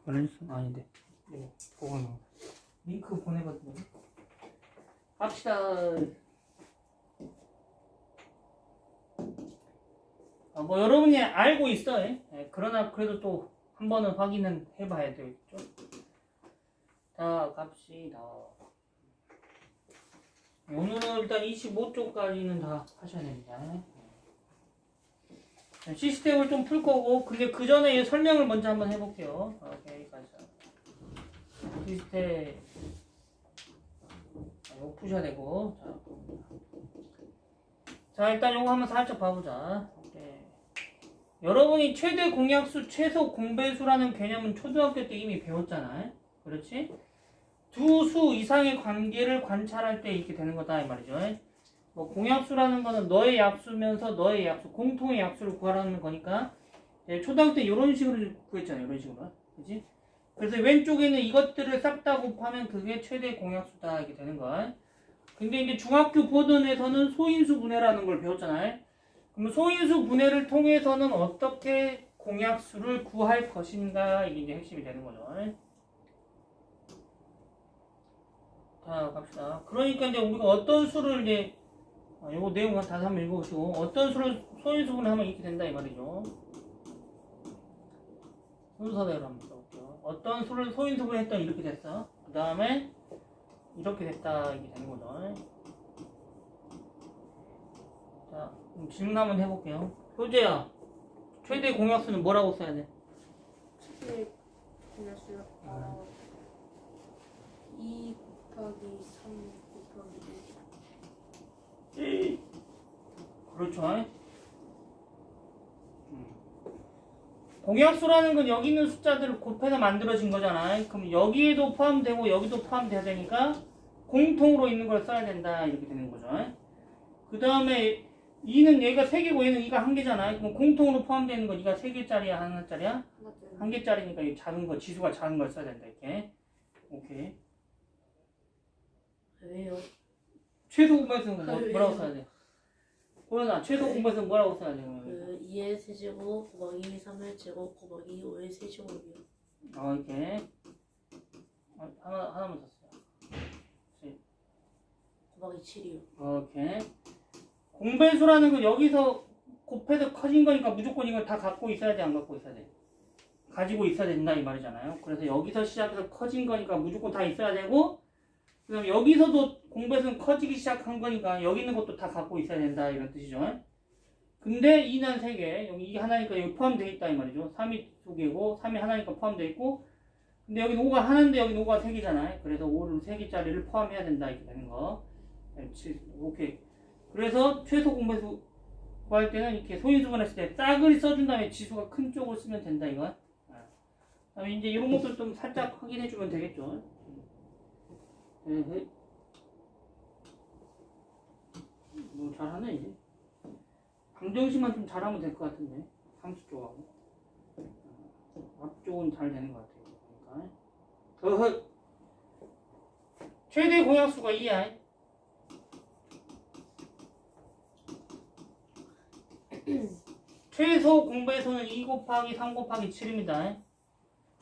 밸런스 아닌데. 이거 보고는 링크 보내거든요. 갑시다. 뭐 여러분이 알고 있어요. 그러나 그래도 또 한 번은 확인은 해봐야 되겠죠. 자, 갑시다. 오늘은 일단 25쪽까지는 다 하셔야 됩니다. 시스템을 좀 풀 거고, 근데 그 전에 설명을 먼저 한번 해볼게요. 오케이, 가자. 시스템 이거 푸셔야 되고, 자 일단 이거 한번 살짝 봐보자. 여러분이 최대 공약수, 최소 공배수라는 개념은 초등학교 때 이미 배웠잖아요. 그렇지? 두 수 이상의 관계를 관찰할 때 이렇게 되는 거다 이 말이죠. 뭐 공약수라는 거는 너의 약수면서 너의 약수, 공통의 약수를 구하라는 거니까 초등학교 때 이런 식으로 구했잖아요. 이런 식으로. 그렇지? 그래서 왼쪽에는 이것들을 싹 다 곱하면 그게 최대 공약수다 이렇게 되는 거야. 근데 이제 중학교 보던에서는 소인수 분해라는 걸 배웠잖아요. 그럼 소인수 분해를 통해서는 어떻게 공약수를 구할 것인가 이게 이제 핵심이 되는 거죠. 자, 갑시다. 그러니까 이제 우리가 어떤 수를 이제 요거 내용 다시 한번 읽어보시고 어떤 수를 소인수 분해하면 이렇게 된다 이 말이죠. 순서대로 한번 써볼게요. 어떤 수를 소인수 분해했더니 이렇게 됐어. 그 다음에 이렇게 됐다 이게 되는 거죠. 자, 그럼 질문 한번 해볼게요. 효재야, 최대 공약수는 뭐라고 써야 돼? 최대 공약수요? 2 곱하기 3 곱하기 1. 그렇죠. 공약수라는 건 여기 있는 숫자들을 곱해서 만들어진 거잖아요. 그럼 여기에도 포함되고 여기도 포함돼야 되니까 공통으로 있는 걸 써야 된다 이렇게 되는 거죠. 그 다음에 2는 얘가 3개고 얘는 2가 1개잖아요. 그럼 공통으로 포함되는 거 2가 3개짜리야 하나짜리야? 1개짜리니까 이 작은 거, 지수가 작은 걸 써야 된다 이렇게. 오케이. 왜요? 최소 공배수는 뭐라고 써야 돼? 고현아, 최소 공배수는 뭐라고 써야 돼? 2의 세제곱 곱하기 3의 제곱 곱하기 5의 세제곱이요. 이렇게. 하나만 더 써요. 곱하기 7이요. 오케이. 공배수라는 건 여기서 곱해서 커진 거니까 무조건 이걸 다 갖고 있어야 돼, 안 갖고 있어야 돼? 가지고 있어야 된다 이 말이잖아요. 그래서 여기서 시작해서 커진 거니까 무조건 다 있어야 되고, 그 다음에 여기서도 공배수는 커지기 시작한 거니까 여기 있는 것도 다 갖고 있어야 된다 이런 뜻이죠. 근데 2는 3개, 여기 이게 하나니까 여기 포함되어 있다 이 말이죠. 3이 2개고 3이 하나니까 포함되어 있고, 근데 여기 5가 하나인데 여기 5가 3개잖아요. 그래서 5를 3개짜리를 포함해야 된다 이렇게 되는 거. 오케이. 그래서 최소 공배수 구할 때는 이렇게 소인수분 했을 때 짝을 써준 다음에 지수가 큰 쪽을 쓰면 된다 이거. 그다음에 이제 이런 것들 좀 살짝 확인해 주면 되겠죠. 뭐 잘하네 이제. 방정식만 좀 잘하면 될 것 같은데 상수 쪽하고 앞쪽은 잘 되는 것 같아요. 그러니까 최대 공약수가 2야. 최소 공배수는 2 곱하기 3 곱하기 7입니다.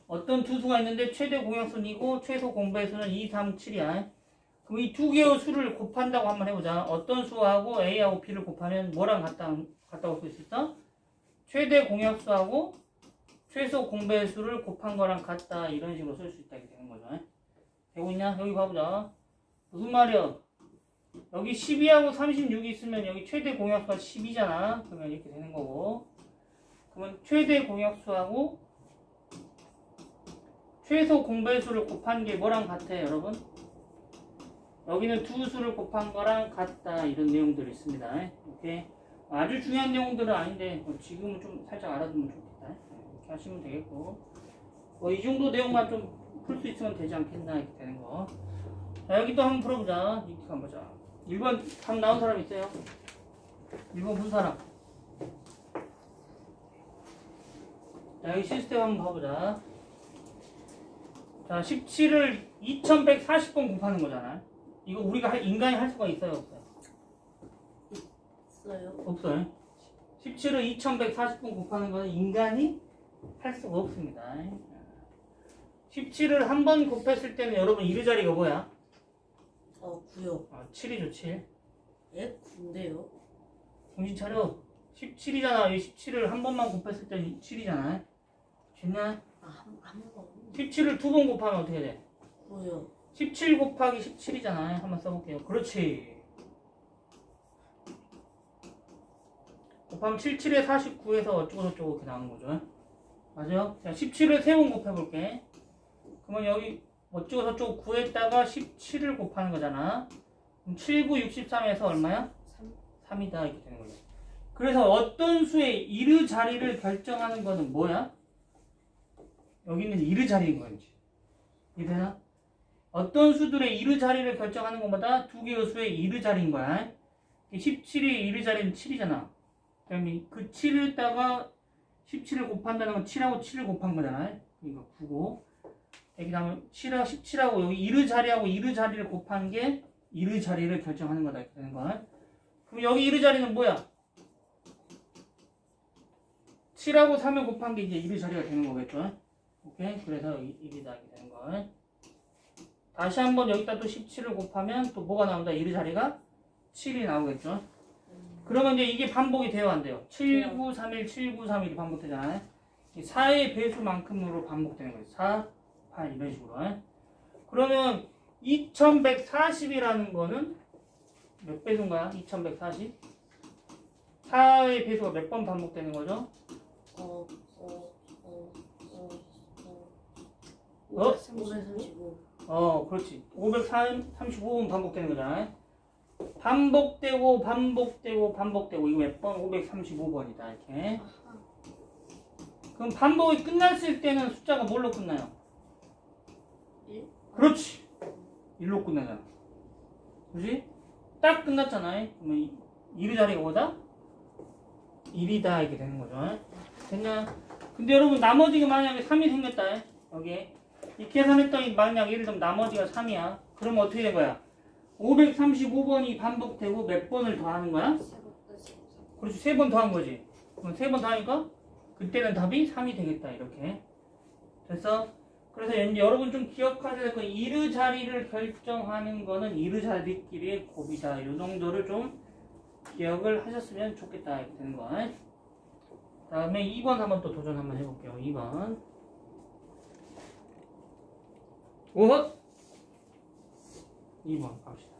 어떤 두 수가 있는데 최대 공약수는 2고 최소 공배수는 2, 3, 7이야. 그럼 이 두 개의 수를 곱한다고 한번 해보자. 어떤 수하고 A하고 B를 곱하면 뭐랑 같다고 쓸 수 있어? 최대 공약수하고 최소 공배수를 곱한 거랑 같다 이런 식으로 쓸 수 있다 이렇게 되는 거죠. 되고 있냐? 여기 봐보자. 무슨 말이야? 여기 12하고 36이 있으면 여기 최대 공약수가 10이잖아. 그러면 이렇게 되는 거고. 그러면 최대 공약수하고 최소 공배수를 곱한 게 뭐랑 같아, 여러분? 여기는 두 수를 곱한 거랑 같다. 이런 내용들이 있습니다. 오케이. 아주 중요한 내용들은 아닌데 지금은 좀 살짝 알아두면 좋겠다. 이렇게 하시면 되겠고. 이 정도 내용만 좀 풀 수 있으면 되지 않겠나 이렇게 되는 거. 자, 여기 또 한번 풀어보자. 이렇게 한번 보자. 1번 답 나온 사람 있어요? 1번 본 사람. 자, 여기 시스템 한번 봐보자. 자, 17을 2140번 곱하는 거잖아요. 이거 우리가 인간이 할 수가 있어요, 없어요? 있어요. 없어요. 17을 2140번 곱하는 거는 인간이 할 수가 없습니다. 17을 한 번 곱했을 때는 여러분 이르자리가 뭐야? 9요. 7이죠, 7. 예? 9인데요? 정신 차려. 17이잖아. 이 17을 한 번만 곱했을 때 7이잖아. 됐냐? 한 번. 17을 두 번 곱하면 어떻게 돼? 9요. 17 곱하기 17이잖아요. 한번 써볼게요. 그렇지. 곱하면 77에 49에서 어쩌고저쩌고 이렇게 나오는 거죠. 맞아요? 자, 17을 세 번 곱해볼게. 그러면 여기 어쩌고저쩌고 9에다가 17을 곱하는 거잖아. 그럼 7, 9, 63에서 얼마야? 3이다. 이렇게 되는 거죠. 그래서 어떤 수의 이르 자리를 결정하는 거는 뭐야? 여기는 이르 자리인 거지. 이해되나? 어떤 수들의 이르 자리를 결정하는 것보다 두 개의 수의 이르 자리인 거야. 17의 이르 자리는 7이잖아. 그럼 그 7에다가 17을 곱한다는 건 7하고 7을 곱한 거잖아. 이거 9고. 그 다음에 7하고 17하고 여기 이르 자리하고 이르 자리를 곱한 게 이르 자리를 결정하는 거다. 이렇게 되는 거야. 그럼 여기 이르 자리는 뭐야? 7하고 3을 곱한 게 이제 이르 자리가 되는 거겠죠. 오케이? 그래서 1이다. 이렇게 되는 거야. 다시 한번 여기다 또 17을 곱하면 또 뭐가 나온다? 이르 자리가 7이 나오겠죠. 그러면 이제 이게 반복이 돼요, 안 돼요? 7931, 7931이 반복되잖아요. 4의 배수만큼으로 반복되는 거예요. 4, 8 이런 식으로. 그러면 2140이라는 거는 몇 배수인 거야? 2140? 4의 배수가 몇 번 반복되는 거죠? 535. 그렇지. 535번 반복되는 거잖아요. 반복되고 반복되고 반복되고 이거 몇 번? 535번이다. 이렇게. 그럼 반복이 끝났을 때는 숫자가 뭘로 끝나요? 1? 그렇지. 1로 끝나잖아. 그렇지? 딱 끝났잖아요. 그러면 이르 자리가 뭐다? 1이다. 이렇게 되는 거죠. 됐냐? 근데 여러분 나머지가 만약에 3이 생겼다. 여기에. 이 계산했더니 만약 예를 들면 나머지가 3이야. 그러면 어떻게 된 거야? 535번이 반복되고 몇 번을 더하는 거야? 그렇지. 3번 더한 거지. 그럼 3번 더하니까 그때는 답이 3이 되겠다. 이렇게. 됐어? 그래서 이제 여러분 좀 기억하셔야 될 건 이르 자리를 결정하는 거는 이르 자리끼리의 곱이다. 이 정도를 좀 기억을 하셨으면 좋겠다. 이렇게 되는 거. 다음에 2번 한번 또 도전 한번 해볼게요. 2번. 오헛! 2번 갑시다.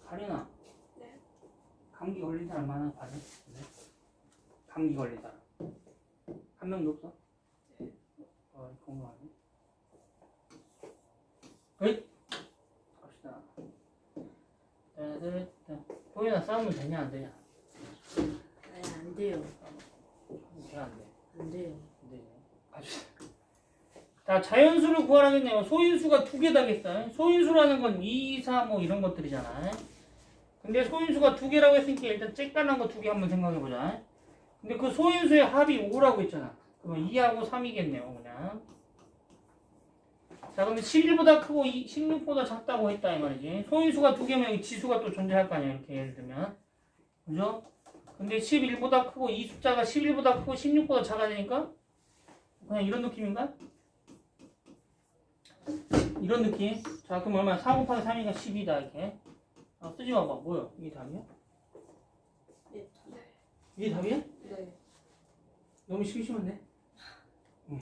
가린아. 네. 감기 걸린 사람 많아? 봐줘. 네. 감기 걸린 사람. 한 명도 없어? 네. 건강하네. 에잇! 갑시다. 보이나 싸우면 되냐, 안 되냐? 네, 안 돼요. 돼, 안 돼? 안 돼요. 안 되네. 갑시다. 자, 자연수를 구하라겠네요. 소인수가 두 개다겠어요. 소인수라는 건 2, 4 뭐 이런 것들이잖아요. 근데 소인수가 두 개라고 했으니까 일단 쬐깐한 거 두 개 한번 생각해보자. 근데 그 소인수의 합이 5라고 했잖아. 그러면 2하고 3이겠네요, 그냥. 자, 그러면 11보다 크고 16보다 작다고 했다, 이 말이지. 소인수가 두 개면 여기 지수가 또 존재할 거 아니야, 이렇게 예를 들면. 그죠? 근데 11보다 크고 이 숫자가 11보다 크고 16보다 작아지니까 그냥 이런 느낌인가? 이런 느낌. 자, 그럼 얼마야? 4 곱하기 3이니까 10이다, 이렇게. 쓰지 마봐. 뭐야? 이게 답이야? 네. 이게 답이야? 네. 너무 심심한데? 응.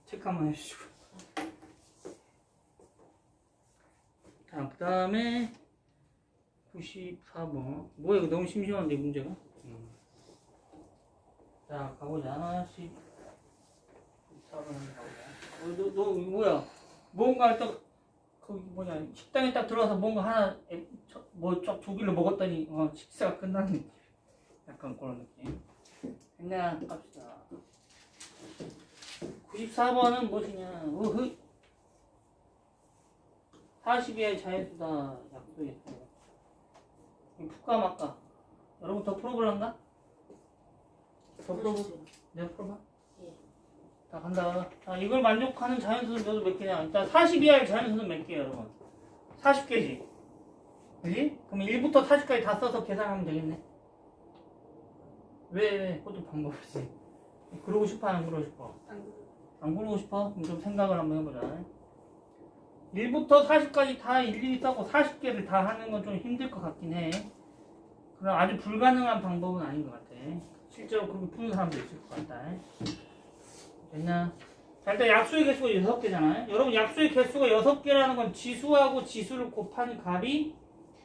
체크 한번 해주시고. 자, 그 다음에 94번. 뭐야, 이거 너무 심심한데, 문제가? 자, 가보자. 14번 가보자. 너 뭐야? 뭔가 딱, 거기 뭐냐, 식당에 딱 들어가서 뭔가 하나, 뭐 쫙 조길로 먹었더니, 식사가 끝나는 약간 그런 느낌. 그냥 갑시다. 94번은 무엇이냐? 40이의 자연수다. 약속했어요. 풀까 말까? 여러분 더 풀어볼란가? 더 풀어볼? 내가 풀어봐? 예. 자, 간다. 자, 이걸 만족하는 자연수는 몇 개냐? 일단 40 이하의 자연수는 몇 개야, 여러분? 40개지? 그지? 그럼 1부터 40까지 다 써서 계산하면 되겠네. 왜? 그것도 방법이지. 그러고 싶어 안 그러고 싶어? 안 그러고 싶어? 그럼 좀 생각을 한번 해보자. 1부터 40까지 다 일일이 써고 40개를 다 하는 건 좀 힘들 것 같긴 해. 그럼 아주 불가능한 방법은 아닌 것 같아. 실제로 그렇게 푸는 사람도 있을 것 같다. 됐나? 자, 일단 약수의 개수가 6개잖아요. 여러분, 약수의 개수가 6개라는 건 지수하고 지수를 곱한 값이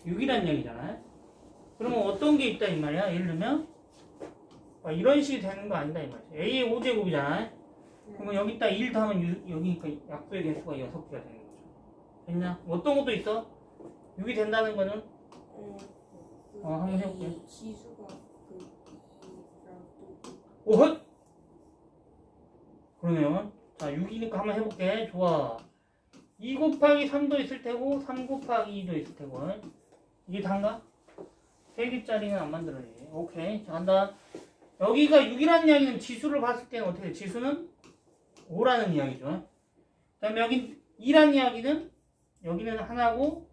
6이라는 얘기잖아요. 그러면 어떤 게 있다 이 말이야? 예를 들면 이런 식이 되는 거 아니다 이 말이야. A의 5제곱이잖아요. 그러면 여기다 1 더하면 여기니까 약수의 개수가 6개가 되는 거죠. 됐냐? 어떤 것도 있어? 6이 된다는 거는 한번 해볼게. 지수가 오, 헛! 그러네요. 자, 6이니까 한번 해볼게. 좋아. 2 곱하기 3도 있을 테고 3 곱하기 2도 있을 테고 이게 단가? 3개짜리는 안 만들어지지. 오케이. 자, 간다. 여기가 6이라는 이야기는 지수를 봤을 때는 어떻게 돼? 지수는 5라는 이야기죠. 그 다음에 여기 2라는 이야기는 여기는 하나고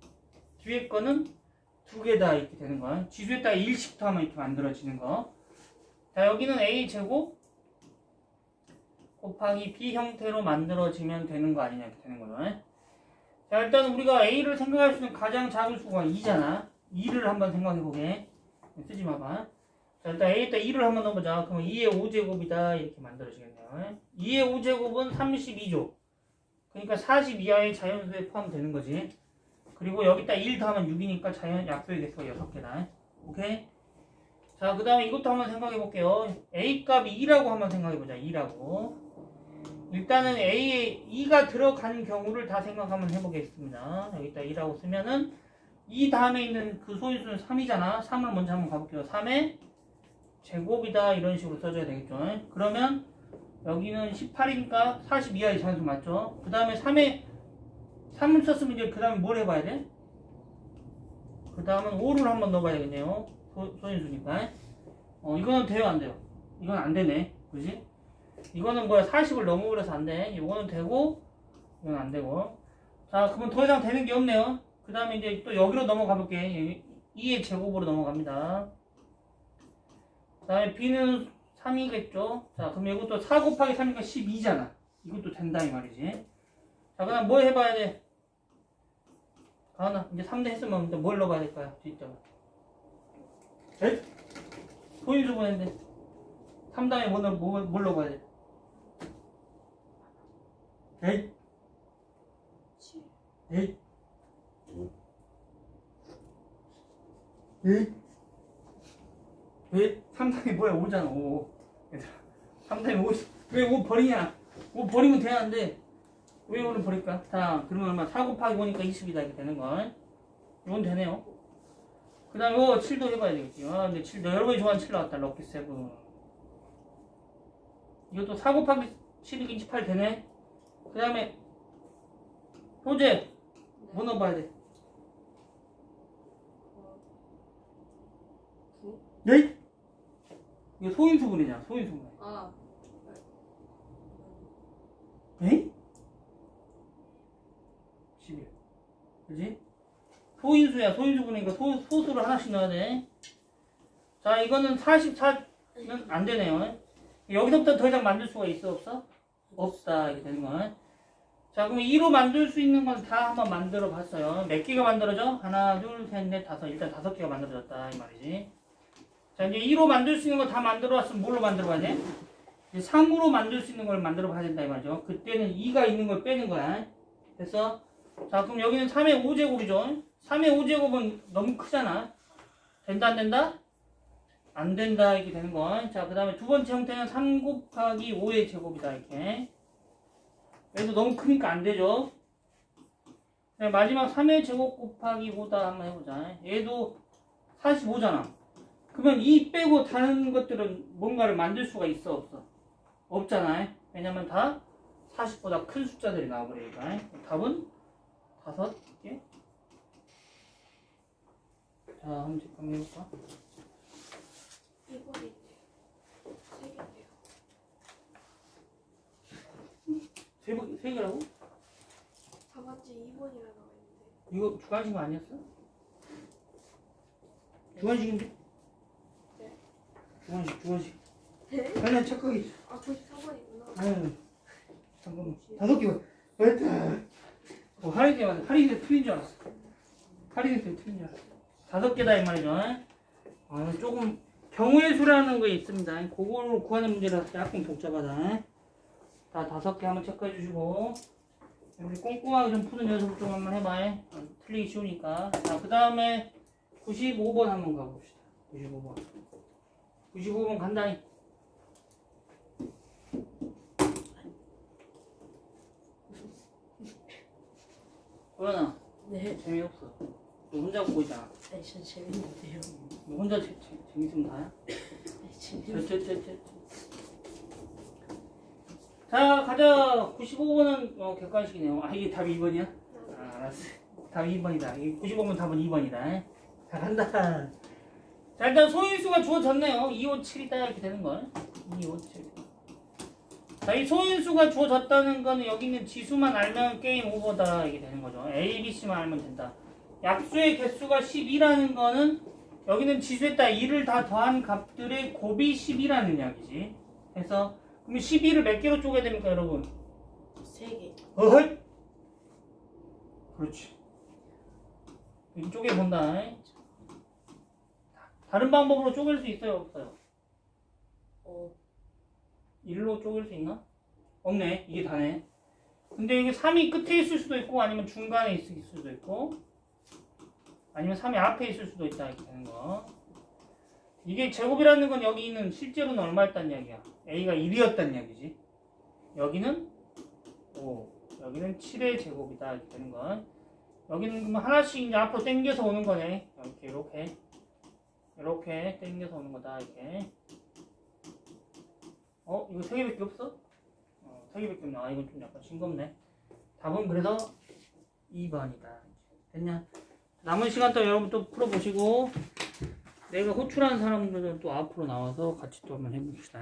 뒤에 거는 2개다 이렇게 되는 거야. 지수에다가 1씩 더하면 이렇게 만들어지는 거. 자, 여기는 A제곱 곱하기 B 형태로 만들어지면 되는 거 아니냐 이렇게 되는 거죠. 자, 일단 우리가 A를 생각할 수 있는 가장 작은 수가 2잖아. 2를 한번 생각해보게. 쓰지 마봐. 자, 일단 A에다 2를 한번 넣어보자. 그러면 2의 5제곱이다 이렇게 만들어지겠네요. 2의 5제곱은 32조. 그러니까 40 이하의 자연수에 포함되는 거지. 그리고 여기다 1 더하면 6이니까 약수의 개수가 6개다. 오케이? 자, 그 다음에 이것도 한번 생각해볼게요. A 값이 2라고 한번 생각해보자. 2라고. 일단은 A에 2가 들어간 경우를 다 생각하면 해보겠습니다. 여기다 2라고 쓰면은 2 다음에 있는 그 소인수는 3이잖아. 3을 먼저 한번 가볼게요. 3의 제곱이다 이런 식으로 써줘야 되겠죠. 그러면 여기는 18이니까 40 이하의 자연수 맞죠? 그 다음에 3을 썼으면 이제 그 다음에 뭘 해봐야 돼? 그 다음은 5를 한번 넣어봐야 되겠네요. 소인수니까. 이거는 돼요 안 돼요? 이건 안 되네. 그지? 이거는 뭐야 40을 넘어버려서 안 돼. 이거는 되고 이건 안 되고. 자, 그러면 더 이상 되는 게 없네요. 그 다음에 이제 또 여기로 넘어가 볼게. 2의 제곱으로 넘어갑니다. 그 다음에 B는 3이겠죠. 자, 그럼 이것도 4 곱하기 3이니까 12잖아. 이것도 된다 이 말이지. 자, 그 다음 뭐 해봐야 돼? 가은아, 이제 3대 했으면 이제 뭘 넣어봐야 될까요? 뒷점을. 에? 소인수 보냈는데 3 다음에 뭘 넣어봐야 돼? 에잇? 에잇? 에잇? 왜? 3 다음에 뭐야? 5잖아. 5. 얘들아, 3 다음에 5. 왜 5 버리냐? 5 버리면 되는데 왜 5를 버릴까? 자, 그러면 얼마? 4 곱하기 5니까 20이다 이렇게 되는 거. 이건 되네요. 그 다음에 7도 해봐야 되겠지. 근데 7도 여러분이 좋아하는 7 나왔다. 럭키 7. 이것도 4 곱하기 7이니까 28 되네. 그 다음에 소재 뭐 넣어봐야 돼? 네? 이거 소인수분이잖아. 소인수분. 에? 11. 그지? 소인수야. 소인수분이니까 소수를 하나씩 넣어야 돼. 자, 이거는 44는 안 되네요. 여기서부터 더 이상 만들 수가 있어 없어? 없다 이렇게 되는 거. 자, 그럼 2로 만들 수 있는 건 다 한번 만들어 봤어요. 몇 개가 만들어져? 하나, 둘, 셋, 넷, 다섯. 일단 5개가 만들어졌다 이 말이지. 자, 이제 2로 만들 수 있는 거 다 만들어 왔으면 뭘로 만들어 봐야 돼? 이제 3으로 만들 수 있는 걸 만들어 봐야 된다 이 말이죠. 그때는 2가 있는 걸 빼는 거야. 됐어? 자, 그럼 여기는 3의 5제곱이죠. 3의 5제곱은 너무 크잖아. 된다 안 된다? 안 된다 이렇게 되는 거. 자, 그 다음에 두 번째 형태는 3 곱하기 5의 제곱이다 이렇게. 얘도 너무 크니까 안 되죠. 네, 마지막 3의 제곱 곱하기 5다 한번 해보자. 얘도 45잖아. 그러면 이 빼고 다른 것들은 뭔가를 만들 수가 있어 없어? 없잖아. 왜냐면 다 40보다 큰 숫자들이 나와버리니까. 답은 5개. 자, 한번 잠깐 해볼까? 2번이 3개인데요. 3개라고? 4번째 2번이라 나와 있는데. 이거 주관식 아니었어? 주관식인데? 네. 주관식. 네? 그냥 착각이. 아 94번이구나. 아유, 잠깐만. 5개. 됐다. 할인이 틀린 줄 알았어. 할인이 틀린 줄 알았어. 5개다 이 말이죠. 조금 경우의 수라는 거 있습니다. 그걸로 구하는 문제라서 약간 복잡하다. 다 5개 한번 체크해 주시고 우리 꼼꼼하게 좀 푸는 연습을 좀 한번 해봐. 틀리기 쉬우니까. 자, 그 다음에 95번 한번 가봅시다. 95번 간다니. 도연아, 네. 재미없어. 너 혼자 보고 있잖아. 아니 전 재밌는데요. 너 혼자 재밌으면 다야? 아니 재밌는데. 자, 가자. 95번은 객관식이네요. 아, 이게 답이 2번이야? 아, 알았어. 답이 2번이다. 이 95번 답은 2번이다. 자, 간다. 자, 일단 소인수가 주어졌네요. 2, 5, 7이다. 이렇게 되는 거야. 2, 5, 7. 자, 이 소인수가 주어졌다는 거는 여기 있는 지수만 알면 게임 오버다. 이게 되는 거죠. A, B, C만 알면 된다. 약수의 개수가 12라는 거는 여기는 지수에다 2를 다 더한 값들의 곱이 10이라는 이야기지. 그래서 그럼 12를 몇 개로 쪼개야 됩니까, 여러분? 3개. 어헐! 그렇지. 이렇게 쪼개본다. 다른 방법으로 쪼갤 수 있어요, 없어요? 1로 쪼갤 수 있나? 없네. 이게 다네. 근데 이게 3이 끝에 있을 수도 있고 아니면 중간에 있을 수도 있고 아니면 3이 앞에 있을 수도 있다 이렇게 되는 거. 이게 제곱이라는 건 여기 있는 실제로는 얼마였단 이야기야? A가 1이었단 이야기지. 여기는 5, 여기는 7의 제곱이다 이렇게 되는 거. 여기는 그러면 하나씩 이제 앞으로 당겨서 오는 거네. 이렇게 당겨서 오는 거다 이렇게. 이거 3개밖에 없어? 3개밖에 없네. 아, 이건 좀 약간 싱겁네. 답은 그래서 2번이다. 됐냐? 남은 시간 동안 여러분 또 풀어보시고 내가 호출하는 사람들은 또 앞으로 나와서 같이 또 한번 해봅시다.